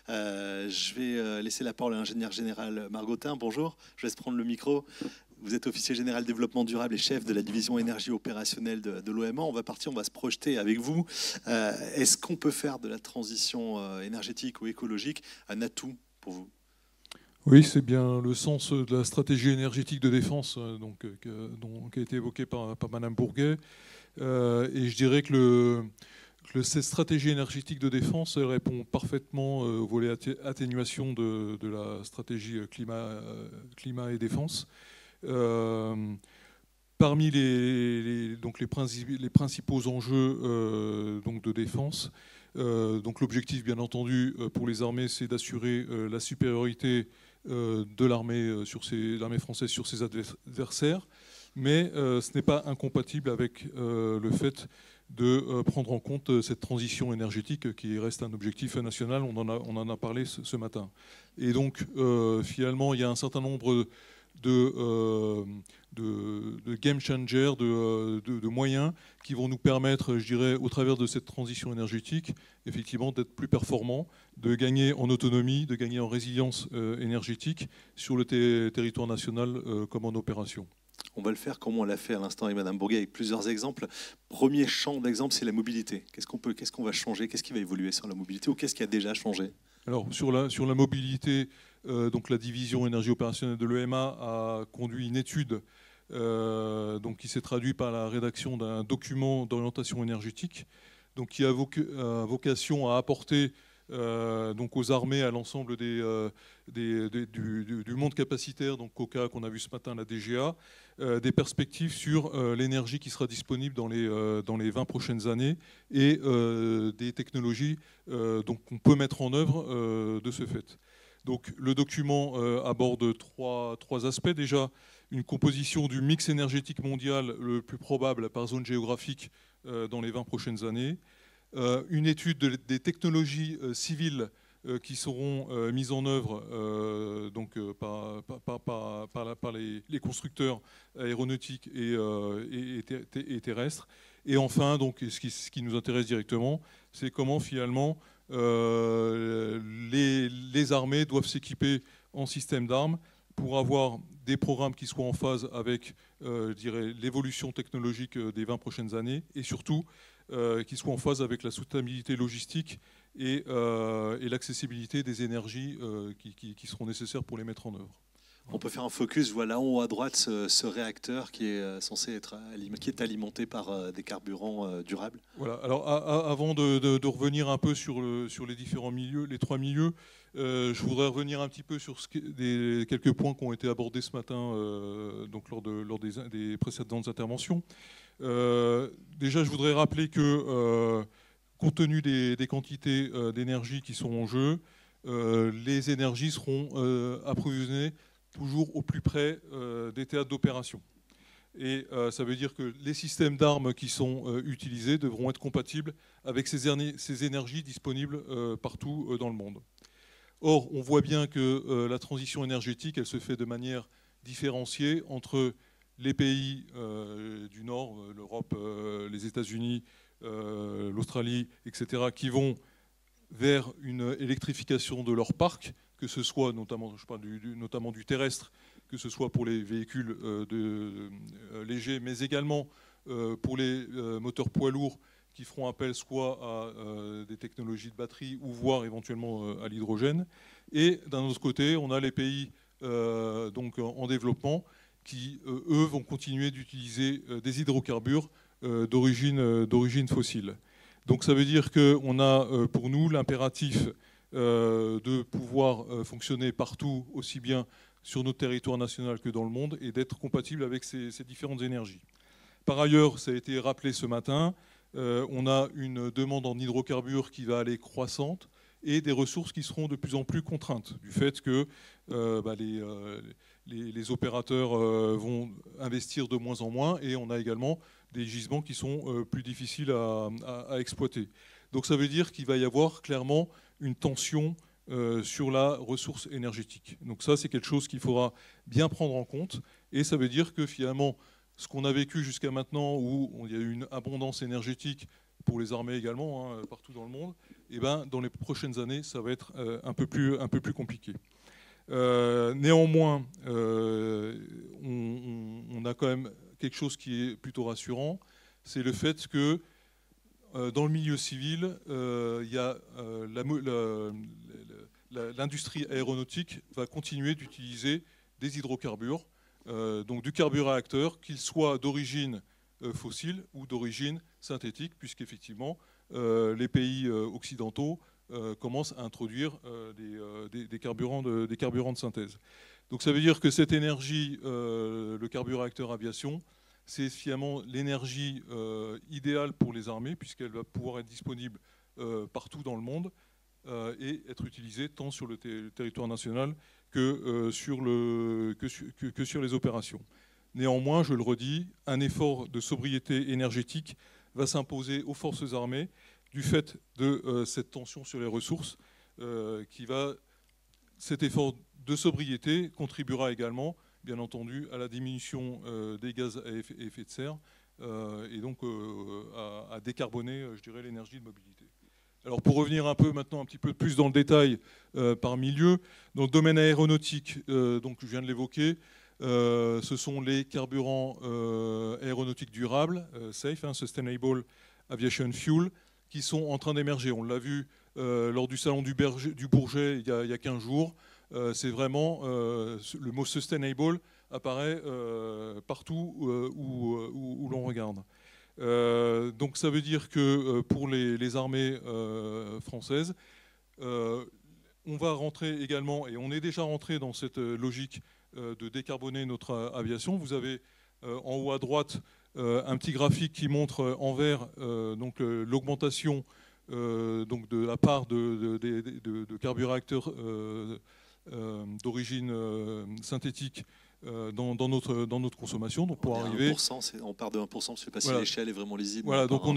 Je vais laisser la parole à l'ingénieur général Margotin. Bonjour, je laisse prendre le micro. Vous êtes officier général développement durable et chef de la division énergie opérationnelle de l'OMA. On va se projeter avec vous. Est-ce qu'on peut faire de la transition énergétique ou écologique un atout pour vous? Oui, c'est bien le sens de la stratégie énergétique de défense qui a été évoquée par Madame Bourguet. Et je dirais que cette stratégie énergétique de défense répond parfaitement au volet atténuation de la stratégie climat et défense. Parmi les principaux enjeux de défense, l'objectif, bien entendu, pour les armées, c'est d'assurer la supériorité de l'armée française sur ses adversaires, mais ce n'est pas incompatible avec le fait de prendre en compte cette transition énergétique qui reste un objectif national. On en a parlé ce matin. Et donc, finalement, il y a un certain nombre de game changers, de moyens qui vont nous permettre, je dirais, au travers de cette transition énergétique, effectivement, d'être plus performants, de gagner en autonomie, de gagner en résilience énergétique sur le territoire national comme en opération. On va le faire comme on l'a fait à l'instant avec Madame Bourguet, avec plusieurs exemples. Premier champ d'exemple, c'est la mobilité. Qu'est-ce qu'on va changer? Qu'est-ce qui va évoluer sur la mobilité ou qu'est-ce qui a déjà changé? Alors, sur la mobilité, la division énergie opérationnelle de l'EMA a conduit une étude qui s'est traduite par la rédaction d'un document d'orientation énergétique qui a vocation à apporter aux armées, à l'ensemble du monde capacitaire, donc COCA qu'on a vu ce matin à la DGA, des perspectives sur l'énergie qui sera disponible dans les 20 prochaines années et des technologies qu'on peut mettre en œuvre de ce fait. Donc le document aborde trois aspects. Déjà, une composition du mix énergétique mondial le plus probable par zone géographique dans les 20 prochaines années. Une étude des technologies civiles qui seront mises en œuvre par les constructeurs aéronautiques et terrestres. Et enfin, ce qui nous intéresse directement, c'est comment finalement les armées doivent s'équiper en système d'armes pour avoir des programmes qui soient en phase avec l'évolution technologique des 20 prochaines années et surtout qui soient en phase avec la soutenabilité logistique et l'accessibilité des énergies qui seront nécessaires pour les mettre en œuvre. On peut faire un focus, voilà en haut à droite ce réacteur qui est censé être alimenté par des carburants durables. Voilà. Alors avant de revenir un peu sur les différents milieux, les trois milieux, je voudrais revenir un petit peu sur quelques points qui ont été abordés ce matin lors des précédentes interventions. Déjà, je voudrais rappeler que compte tenu des quantités d'énergie qui sont en jeu, les énergies seront approvisionnées toujours au plus près des théâtres d'opération. Et ça veut dire que les systèmes d'armes qui sont utilisés devront être compatibles avec ces énergies disponibles partout dans le monde. Or, on voit bien que la transition énergétique, elle se fait de manière différenciée entre les pays du Nord, l'Europe, les États-Unis, l'Australie, etc., qui vont vers une électrification de leur parc, que ce soit notamment, je parle notamment du terrestre, que ce soit pour les véhicules légers, mais également pour les moteurs poids lourds qui feront appel soit à des technologies de batterie ou voire éventuellement à l'hydrogène. Et d'un autre côté, on a les pays en développement qui, eux, vont continuer d'utiliser des hydrocarbures d'origine fossile. Donc ça veut dire qu'on a pour nous l'impératif de pouvoir fonctionner partout, aussi bien sur notre territoire national que dans le monde, et d'être compatible avec ces différentes énergies. Par ailleurs, ça a été rappelé ce matin, on a une demande en hydrocarbures qui va aller croissante et des ressources qui seront de plus en plus contraintes, du fait que les opérateurs vont investir de moins en moins, et on a également des gisements qui sont plus difficiles à exploiter. Donc ça veut dire qu'il va y avoir clairement une tension sur la ressource énergétique. Donc ça, c'est quelque chose qu'il faudra bien prendre en compte, et ça veut dire que finalement, ce qu'on a vécu jusqu'à maintenant, où il y a eu une abondance énergétique, pour les armées également, hein, partout dans le monde, et ben, dans les prochaines années, ça va être un peu plus compliqué. Néanmoins, on a quand même quelque chose qui est plutôt rassurant, c'est le fait que dans le milieu civil, il y a l'industrie aéronautique va continuer d'utiliser des hydrocarbures, donc du carburéacteur, qu'il soit d'origine fossile ou d'origine synthétique, puisqu'effectivement, les pays occidentaux commencent à introduire des carburants de synthèse. Donc ça veut dire que cette énergie, le carburéacteur aviation, c'est finalement l'énergie idéale pour les armées, puisqu'elle va pouvoir être disponible partout dans le monde et être utilisée tant sur le territoire national que sur les opérations. Néanmoins, je le redis, un effort de sobriété énergétique va s'imposer aux forces armées du fait de cette tension sur les ressources. Cet effort de sobriété contribuera également, bien entendu, à la diminution des gaz à effet de serre et donc à décarboner, je dirais, l'énergie de mobilité. Alors pour revenir un petit peu plus dans le détail par milieu, dans le domaine aéronautique, donc je viens de l'évoquer, ce sont les carburants aéronautiques durables, safe, hein, Sustainable Aviation Fuel, qui sont en train d'émerger. On l'a vu lors du salon du Bourget il y a 15 jours. C'est vraiment, le mot sustainable apparaît partout où l'on regarde. Donc ça veut dire que pour les armées françaises, on va rentrer également, et on est déjà rentré dans cette logique de décarboner notre aviation. Vous avez en haut à droite un petit graphique qui montre en vert donc l'augmentation donc de la part de carburéacteurs d'origine synthétique dans notre consommation. Donc pour arriver, 1%, on part de 1%, je ne sais pas si voilà. L'échelle est vraiment lisible. Voilà, donc on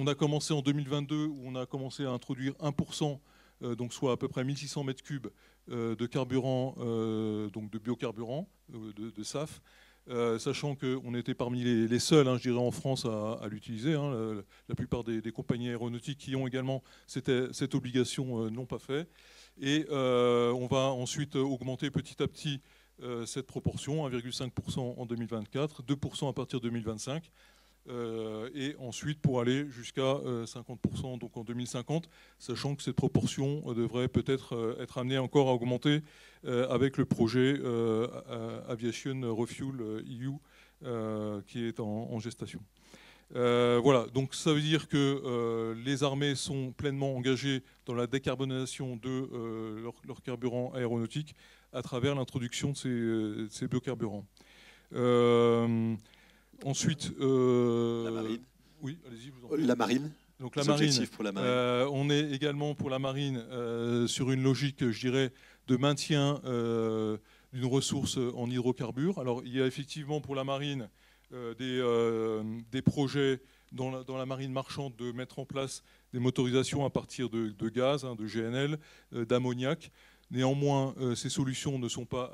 a commencé en 2022 où on a commencé à introduire 1%, donc soit à peu près 1600 mètres cubes de carburant, donc de biocarburant, de SAF, sachant qu'on était parmi les seuls, hein, je dirais, en France à l'utiliser. Hein. La plupart des compagnies aéronautiques qui ont également cette obligation n'ont pas fait. Et on va ensuite augmenter petit à petit cette proportion, 1,5% en 2024, 2% à partir de 2025. Et ensuite pour aller jusqu'à 50% donc en 2050, sachant que cette proportion devrait peut-être être amenée encore à augmenter avec le projet Aviation Refuel EU qui est en gestation. Voilà, donc ça veut dire que les armées sont pleinement engagées dans la décarbonisation de leur carburant aéronautique à travers l'introduction de ces biocarburants. Ensuite, la marine. Oui, allez-y, vous en prie. La marine. Donc la marine, pour la marine. on est également pour la marine sur une logique, je dirais, de maintien d'une ressource en hydrocarbures. Alors il y a effectivement pour la marine des projets dans la marine marchande de mettre en place des motorisations à partir de gaz, hein, de GNL, d'ammoniac. Néanmoins, ces solutions ne sont pas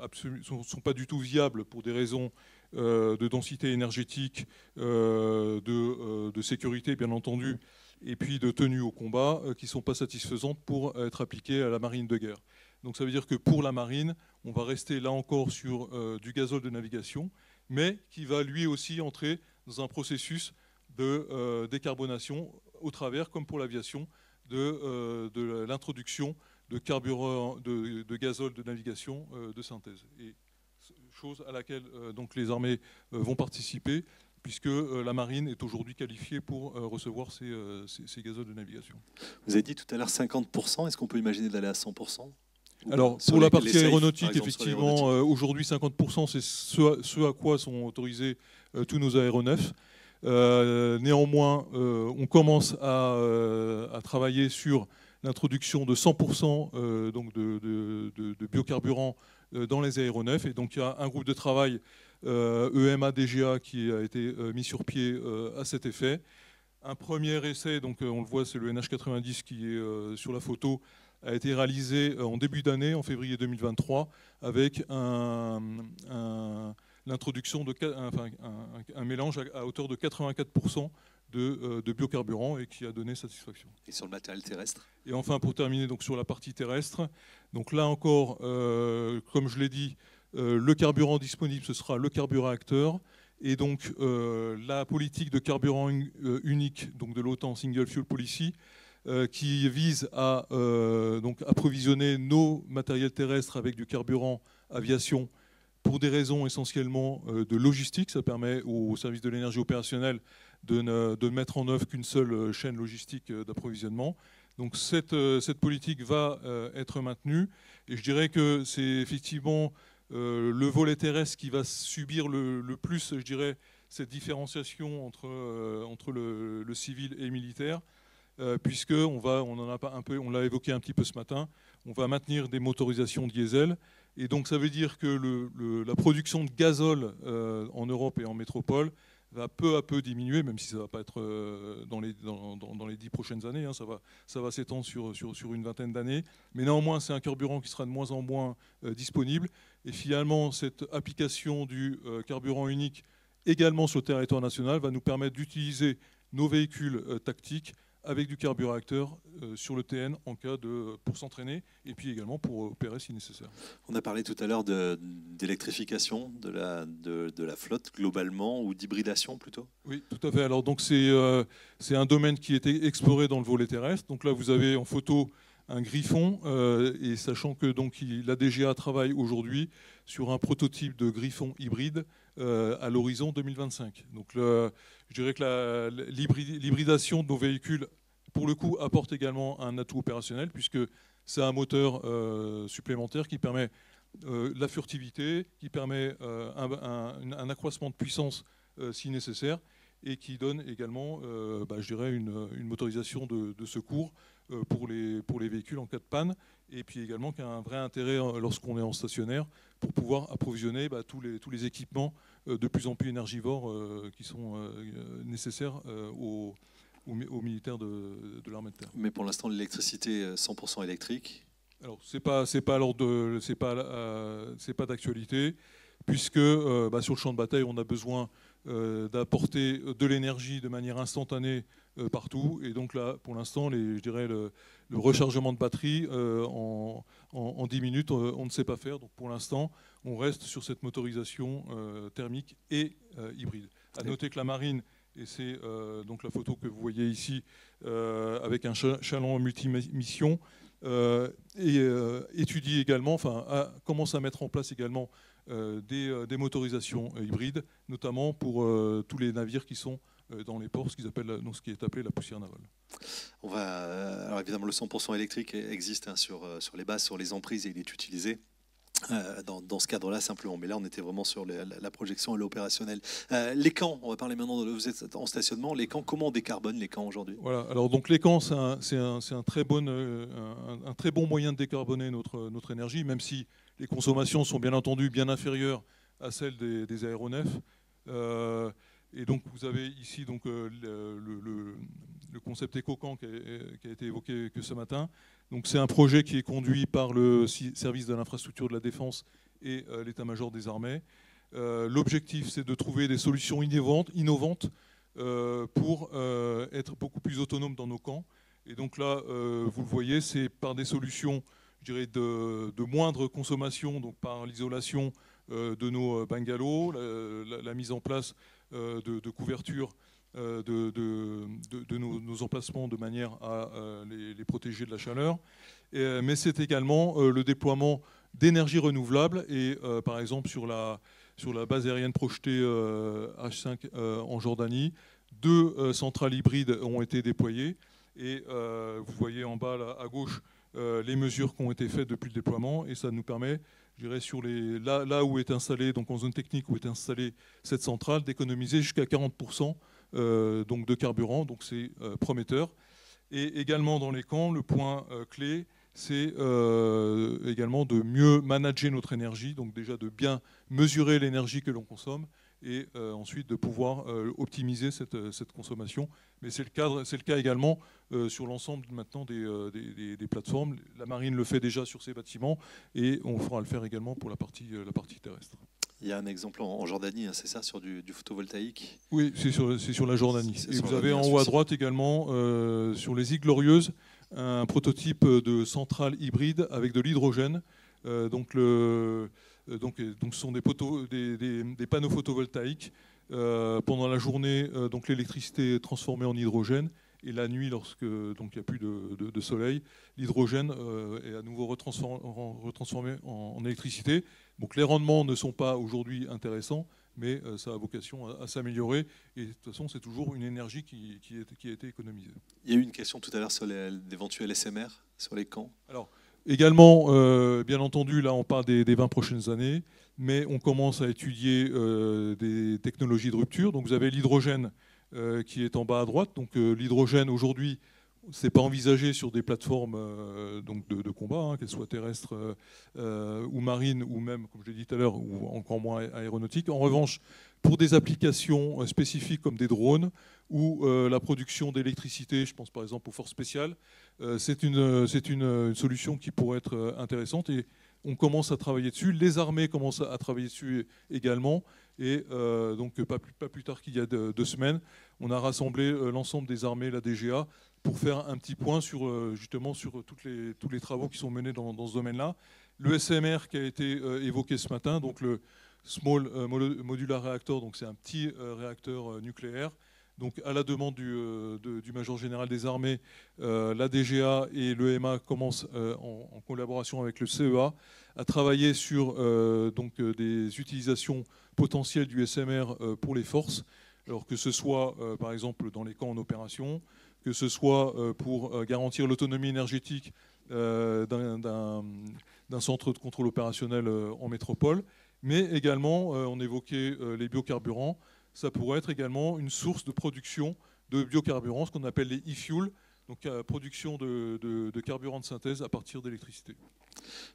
du tout viables pour des raisons de densité énergétique, de sécurité bien entendu, et puis de tenue au combat, qui ne sont pas satisfaisantes pour être appliquées à la marine de guerre. Donc ça veut dire que pour la marine, on va rester là encore sur du gazole de navigation, mais qui va lui aussi entrer dans un processus de décarbonation au travers, comme pour l'aviation, de l'introduction de carburant, de gazole de navigation de synthèse. Et chose à laquelle donc les armées vont participer, puisque la marine est aujourd'hui qualifiée pour recevoir ces gazoles de navigation. Vous avez dit tout à l'heure 50%, est-ce qu'on peut imaginer d'aller à 100%? Alors, pour la partie aéronautique, effectivement, aujourd'hui 50%, c'est ce à quoi sont autorisés tous nos aéronefs. Néanmoins, on commence à travailler sur l'introduction de 100% donc de biocarburants dans les aéronefs. Et donc, il y a un groupe de travail EMA-DGA qui a été mis sur pied à cet effet. Un premier essai, donc on le voit, c'est le NH90 qui est sur la photo, a été réalisé en début d'année, en février 2023, avec l'introduction de un mélange à hauteur de 84% de biocarburant et qui a donné satisfaction. Et sur le matériel terrestre? Et enfin, pour terminer donc, sur la partie terrestre, donc là encore, comme je l'ai dit, le carburant disponible, ce sera le carburéacteur. Et donc la politique de carburant unique donc de l'OTAN, Single Fuel Policy, qui vise à donc approvisionner nos matériels terrestres avec du carburant aviation pour des raisons essentiellement de logistique. Ça permet au service de l'énergie opérationnelle de ne mettre en œuvre qu'une seule chaîne logistique d'approvisionnement. Donc cette politique va être maintenue. Et je dirais que c'est effectivement le volet terrestre qui va subir le plus, je dirais, cette différenciation entre le civil et le militaire, puisque on l'a évoqué un petit peu ce matin, on va maintenir des motorisations diesel. Et donc ça veut dire que la production de gazole en Europe et en métropole va peu à peu diminuer, même si ça ne va pas être dans les 10 prochaines années, hein, ça va s'étendre sur une vingtaine d'années. Mais néanmoins, c'est un carburant qui sera de moins en moins disponible. Et finalement, cette application du carburant unique également sur le territoire national va nous permettre d'utiliser nos véhicules tactiques avec du carburéacteur sur le TN pour s'entraîner et puis également pour opérer si nécessaire. On a parlé tout à l'heure d'électrification de la flotte globalement ou d'hybridation plutôt? Oui, tout à fait. Alors donc c'est un domaine qui a été exploré dans le volet terrestre. Donc là vous avez en photo un Griffon et sachant que donc la DGA travaille aujourd'hui sur un prototype de Griffon hybride à l'horizon 2025. Donc je dirais que l'hybridation de nos véhicules, pour le coup, apporte également un atout opérationnel, puisque c'est un moteur supplémentaire qui permet la furtivité, qui permet un accroissement de puissance si nécessaire, et qui donne également, je dirais, une motorisation de secours pour les véhicules en cas de panne, et puis également qui a un vrai intérêt lorsqu'on est en stationnaire pour pouvoir approvisionner tous les équipements de plus en plus énergivores qui sont nécessaires aux militaires de l'armée de terre. Mais pour l'instant, l'électricité 100% électrique? Alors c'est pas d'actualité, puisque sur le champ de bataille, on a besoin d'apporter de l'énergie de manière instantanée partout. Et donc là, pour l'instant, je dirais le rechargement de batterie en 10 minutes, on ne sait pas faire. Donc pour l'instant, on reste sur cette motorisation thermique et hybride. À noter que la marine, et c'est donc la photo que vous voyez ici, avec un chaland multimission, étudie également, commence à mettre en place également des motorisations hybrides, notamment pour tous les navires qui sont dans les ports, ce qui est appelé la poussière navale. Alors évidemment, le 100% électrique existe hein, sur les bases, sur les emprises, et il est utilisé dans ce cadre-là simplement. Mais là, on était vraiment sur la projection et l'opérationnel. Les camps, on va parler maintenant vous êtes en stationnement. Les camps, comment on décarbone les camps aujourd'hui? Voilà. Alors donc les camps, c'est un très bon moyen de décarboner notre énergie, même si les consommations sont bien entendu bien inférieures à celles des aéronefs. Et donc vous avez ici donc, le concept EcoCamp qui a été évoqué que ce matin. Donc c'est un projet qui est conduit par le service de l'infrastructure de la défense et l'état-major des armées. L'objectif, c'est de trouver des solutions innovantes pour être beaucoup plus autonome dans nos camps. Et donc là, vous le voyez, c'est par des solutions, je dirais, de moindre consommation, donc par l'isolation de nos bungalows, la mise en place de couverture de nos emplacements de manière à les protéger de la chaleur. Mais c'est également le déploiement d'énergie renouvelable. Et par exemple, sur la base aérienne projetée H5 en Jordanie, 2 centrales hybrides ont été déployées. Et vous voyez en bas là, à gauche les mesures qui ont été faites depuis le déploiement. Et ça nous permet, je dirais, là où est installée, donc en zone technique où est installée cette centrale, d'économiser jusqu'à 40% donc de carburant. Donc c'est prometteur. Et également dans les camps, le point clé, c'est également de mieux manager notre énergie, donc déjà de bien mesurer l'énergie que l'on consomme et ensuite de pouvoir optimiser cette consommation. Mais c'est le cas également sur l'ensemble maintenant des plateformes. La marine le fait déjà sur ses bâtiments et on fera le faire également pour la partie terrestre. Il y a un exemple en Jordanie, hein, c'est ça, sur du photovoltaïque? Oui, c'est sur la Jordanie. C'est Et sur vous la avez en Jordanie, haut à droite également, sur les îles Glorieuses, un prototype de centrale hybride avec de l'hydrogène. Donc, ce sont des panneaux photovoltaïques. Pendant la journée, donc l'électricité est transformée en hydrogène. Et la nuit, lorsque donc il n'y a plus de soleil, l'hydrogène est à nouveau retransformé en électricité. Donc les rendements ne sont pas aujourd'hui intéressants, mais ça a vocation à s'améliorer. Et de toute façon, c'est toujours une énergie qui a été économisée. Il y a eu une question tout à l'heure sur l'éventuel SMR, sur les camps. Alors, également, bien entendu, là on parle des 20 prochaines années, mais on commence à étudier des technologies de rupture. Donc vous avez l'hydrogène qui est en bas à droite. Donc l'hydrogène aujourd'hui, c'est pas envisagé sur des plateformes donc de combat, hein, qu'elles soient terrestres ou marines, ou même, comme je l'ai dit tout à l'heure, ou encore moins aéronautiques. En revanche, pour des applications spécifiques comme des drones ou la production d'électricité, je pense par exemple aux forces spéciales, c'est une solution qui pourrait être intéressante et on commence à travailler dessus. Les armées commencent à travailler dessus également. Et donc, pas plus tard qu'il y a 2 semaines, on a rassemblé l'ensemble des armées, la DGA, pour faire un petit point justement sur tous les travaux qui sont menés dans ce domaine-là. Le SMR qui a été évoqué ce matin, donc le Small Modular Reactor, donc c'est un petit réacteur nucléaire. Donc, à la demande du Major Général des Armées, la DGA et l'EMA commencent, en collaboration avec le CEA, à travailler sur des utilisations potentielles du SMR pour les forces, alors que ce soit, par exemple, dans les camps en opération, que ce soit pour garantir l'autonomie énergétique d'un centre de contrôle opérationnel en métropole, mais également, on évoquait les biocarburants. Ça pourrait être également une source de production de biocarburants, ce qu'on appelle les e-fuels, donc production de carburants de synthèse à partir d'électricité.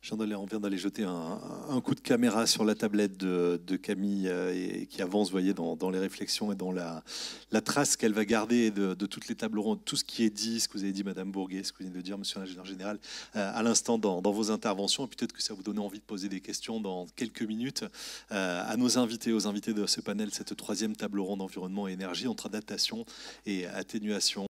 Jean Dallaire, on vient d'aller jeter un coup de caméra sur la tablette de Camille et qui avance, vous voyez, dans les réflexions et dans la trace qu'elle va garder de toutes les tables rondes, tout ce qui est dit, ce que vous avez dit, Madame Bourguet, ce que vous venez de dire, Monsieur l'ingénieur général, à l'instant dans vos interventions. Et peut-être que ça vous donne envie de poser des questions dans quelques minutes à nos invités, aux invités de ce panel, cette 3e table ronde environnement et énergie entre adaptation et atténuation.